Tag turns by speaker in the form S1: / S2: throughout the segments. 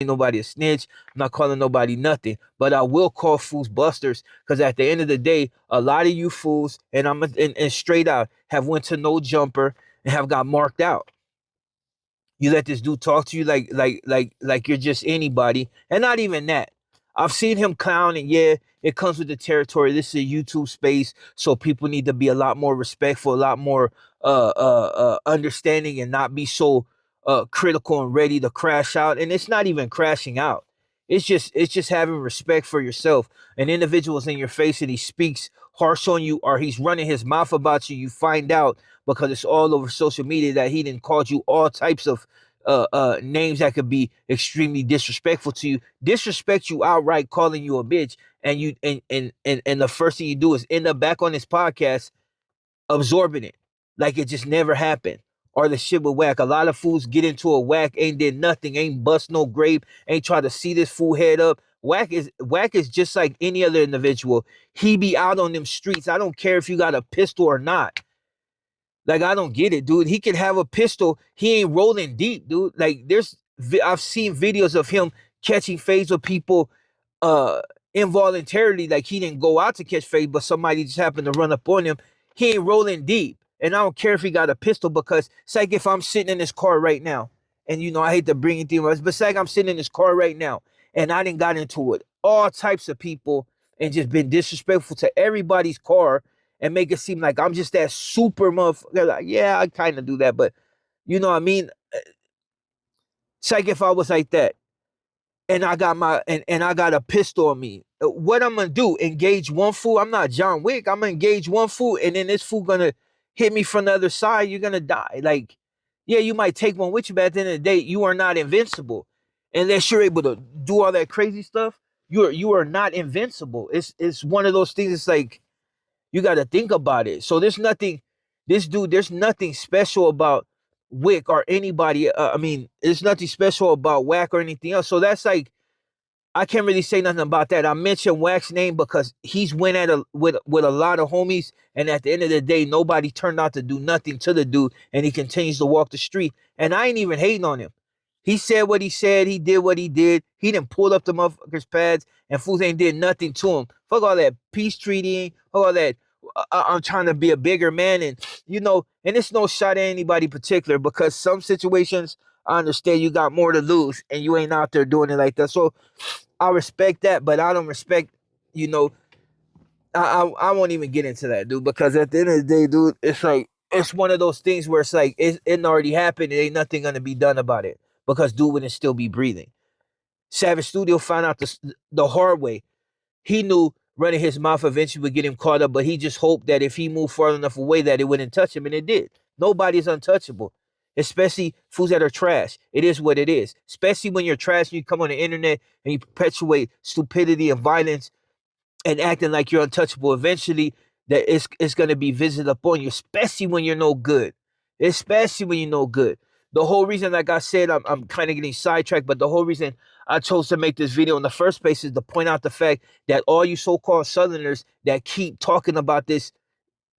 S1: nobody a snitch. I'm not calling nobody nothing, but I will call fools busters because at the end of the day, a lot of you fools, and straight out have went to no jumper and have got marked out. You let this dude talk to you like you're just anybody, and not even that. I've seen him clown, and yeah, it comes with the territory. This is a YouTube space, so people need to be a lot more respectful, a lot more understanding, and not be so critical and ready to crash out. And it's not even crashing out. It's just having respect for yourself. An individual's in your face and he speaks harsh on you, or he's running his mouth about you. You find out because it's all over social media that he didn't called you all types of names that could be extremely disrespectful to you, disrespect you outright, calling you a bitch, and the first thing you do is end up back on this podcast absorbing it like it just never happened. Or the shit with whack. A lot of fools get into a whack, ain't did nothing, ain't bust no grape, ain't try to see this fool head up. Whack is just like any other individual. He be out on them streets. I don't care if you got a pistol or not. Like, I don't get it, dude. He can have a pistol. He ain't rolling deep, dude. Like, I've seen videos of him catching fades with people uh involuntarily. Like, he didn't go out to catch fades, but somebody just happened to run up on him. He ain't rolling deep. And I don't care if he got a pistol, because it's like if I'm sitting in this car right now, and I hate to bring it to you, but it's like I'm sitting in this car right now, and I didn't got into it. All types of people and just been disrespectful to everybody's car and make it seem like I'm just that super motherfucker. Like, yeah, I kind of do that, but you know what I mean? It's like if I was like that and I got and I got a pistol on me. What I'm gonna do? Engage one fool? I'm not John Wick. I'm gonna engage one fool, and then this fool gonna hit me from the other side. You're gonna die. Like, yeah, you might take one with you, but at the end of the day, you are not invincible. Unless you're able to do all that crazy stuff, you are not invincible. It's one of those things. It's like, you got to think about it. So there's nothing special about Wick or anybody. I mean, there's nothing special about Whack or anything else. So that's like, I can't really say nothing about that. I mentioned Wack's name because he's went at with a lot of homies, and at the end of the day, nobody turned out to do nothing to the dude, and he continues to walk the street. And I ain't even hating on him. He said what he said. He did what he did. He didn't pull up the motherfuckers' pads, and fools ain't did nothing to him. Fuck all that peace treaty. Fuck all that. I'm trying to be a bigger man, and it's no shot at anybody particular, because some situations I understand you got more to lose, and you ain't out there doing it like that. So I respect that, but I don't respect, you know, I won't even get into that, dude, because at the end of the day, dude, it's like, it's one of those things where it's like, it already happened. It ain't nothing gonna be done about it, because dude wouldn't still be breathing. Savage Studio found out the hard way. He knew running his mouth eventually would get him caught up, but he just hoped that if he moved far enough away that it wouldn't touch him, and it did. Nobody's untouchable, especially fools that are trash. It is what it is. Especially when you're trash and you come on the internet and you perpetuate stupidity and violence and acting like you're untouchable. Eventually, that it's going to be visited upon you, especially when you're no good. Especially when you're no good. The whole reason, like I said, I'm kind of getting sidetracked, but the whole reason I chose to make this video in the first place is to point out the fact that all you so-called Southerners that keep talking about this,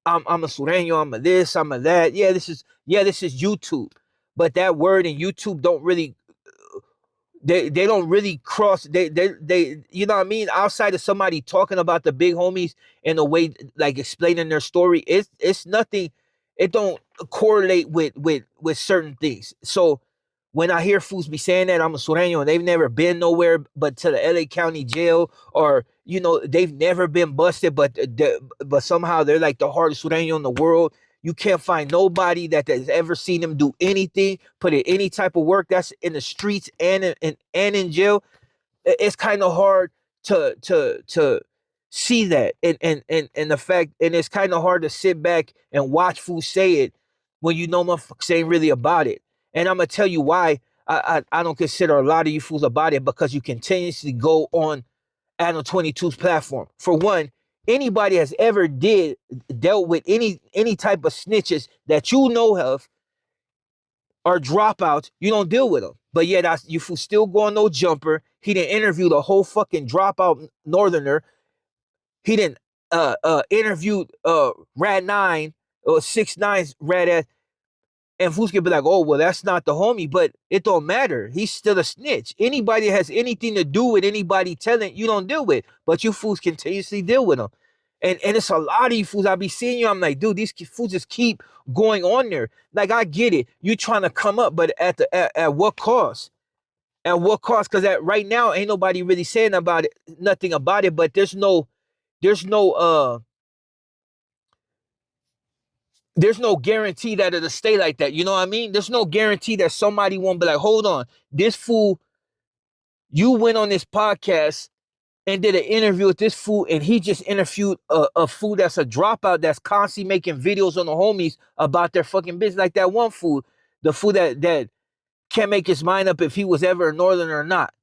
S1: I'm a Sureno, I'm a this, I'm a that. Yeah, this is YouTube. But that word in YouTube don't really, they don't really cross, they you know what I mean, outside of somebody talking about the big homies in a way like explaining their story, it's nothing. It don't correlate with certain things. So when I hear fools be saying that I'm a Sureno and they've never been nowhere but to the LA County jail, or they've never been busted, but somehow they're like the hardest Sureno in the world. You can't find nobody that has ever seen him do anything, put in any type of work that's in the streets and in jail. It's kind of hard to see that, and the fact, and it's kind of hard to sit back and watch fools say it when motherfuckers ain't really about it. And I'm gonna tell you why I don't consider a lot of you fools about it, because you continuously go on Adam 22's platform. For one, anybody has ever dealt with any type of snitches that you know of or dropouts, you don't deal with them. But yet you fools still go on no jumper. He didn't interview the whole fucking dropout northerner. He didn't interview Rad 9 or 6 9's Rad ass. And fools can be like, oh, well, that's not the homie, but it don't matter. He's still a snitch. Anybody that has anything to do with anybody telling you don't deal with, but you fools continuously deal with them. And it's a lot of you fools. I be seeing you. I'm like, dude, these fools just keep going on there. Like, I get it. You trying to come up, but at what cost? At what cost? Because right now ain't nobody really saying about it, nothing about it. But there's no there's no guarantee that it'll stay like that. You know what I mean? There's no guarantee that somebody won't be like, hold on, this fool, you went on this podcast and did an interview with this fool, and he just interviewed a fool that's a dropout that's constantly making videos on the homies about their fucking business. Like that one fool, the fool that can't make his mind up if he was ever a northerner or not.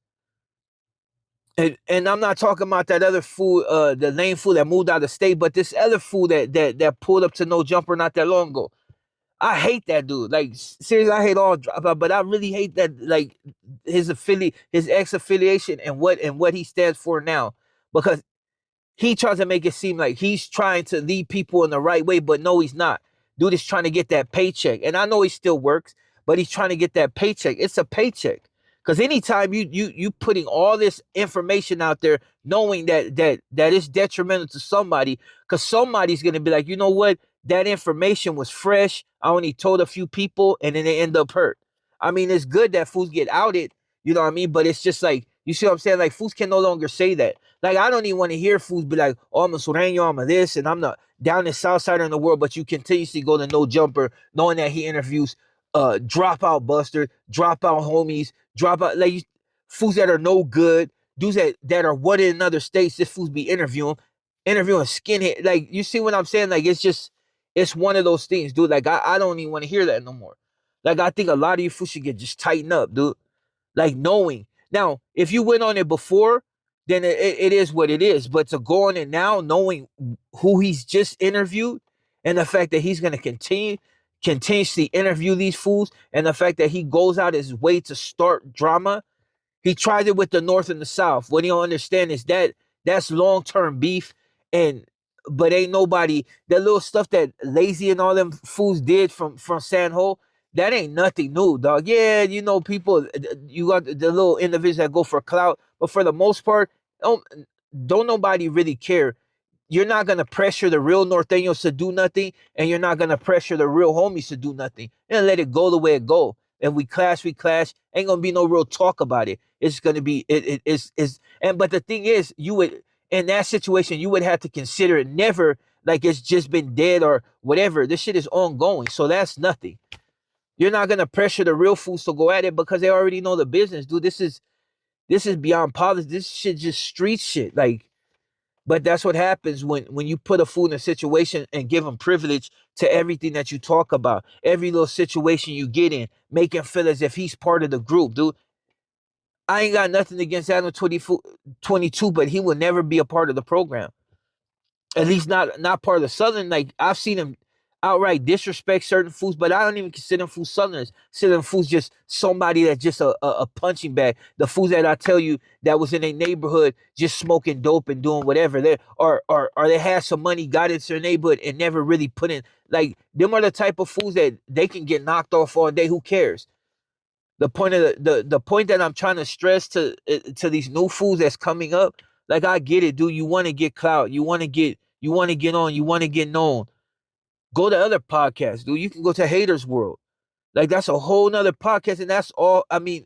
S1: And I'm not talking about that other fool, the lame fool that moved out of state, but this other fool that pulled up to No Jumper not that long ago. I hate that dude. Like, seriously, I hate all dropout, but I really hate that, like, his ex affiliation and what he stands for now, because he tries to make it seem like he's trying to lead people in the right way, but no, he's not. Dude is trying to get that paycheck, and I know he still works, but he's trying to get that paycheck. It's a paycheck. Because anytime you putting all this information out there, knowing that it's detrimental to somebody, because somebody's gonna be like, you know what, that information was fresh. I only told a few people, and then they end up hurt. I mean, it's good that fools get outed, you know what I mean? But it's just like, you see what I'm saying? Like, fools can no longer say that. Like, I don't even want to hear fools be like, oh, I'm a Sureno, I'm a this, and I'm not down in South Side in the world, but you continuously go to No Jumper, knowing that he interviews dropout buster, dropout homies, dropout, like, fools that are no good, dudes that are what in other states, this fools be interviewing skinhead. Like, you see what I'm saying? Like, it's one of those things, dude. Like, I don't even want to hear that no more. Like, I think a lot of you fools should get just tighten up, dude. Like, knowing. Now, if you went on it before, then it is what it is. But to go on it now, knowing who he's just interviewed, and the fact that he's going to continuously interview these fools, and the fact that he goes out his way to start drama. He tried it with the North and the South. What he don't understand is that's long-term beef, and but ain't nobody, that little stuff that Lazy and all them fools did from San Ho, that ain't nothing new, dog. Yeah, you know, people, you got the little individuals that go for clout, but for the most part, don't nobody really care. You're not gonna pressure the real Norteños to do nothing, and you're not gonna pressure the real homies to do nothing. And let it go the way it go. If we clash, we clash. Ain't gonna be no real talk about it. It's gonna be it's and but the thing is, you would, in that situation, you would have to consider it never like it's just been dead or whatever. This shit is ongoing, so that's nothing. You're not gonna pressure the real fools to go at it because they already know the business, dude. This is beyond politics. This shit just street shit, like. But that's what happens when you put a fool in a situation and give him privilege to everything that you talk about, every little situation you get in, make him feel as if he's part of the group, dude. I ain't got nothing against Adam 22, but he will never be a part of the program. At least not part of the Southern. Like, I've seen him outright disrespect certain fools, but I don't even consider them fools Southerners. Consider them fools just somebody that's just a punching bag. The fools that I tell you that was in a neighborhood just smoking dope and doing whatever. They or they had some money, got into their neighborhood and never really put in, like, them are the type of fools that they can get knocked off all day. Who cares? The point of the point that I'm trying to stress to these new fools that's coming up, like, I get it, dude. You want to get clout, you want to get on, you want to get known. Go to other podcasts, dude. You can go to Haters World. Like, that's a whole nother podcast, and that's all. I mean,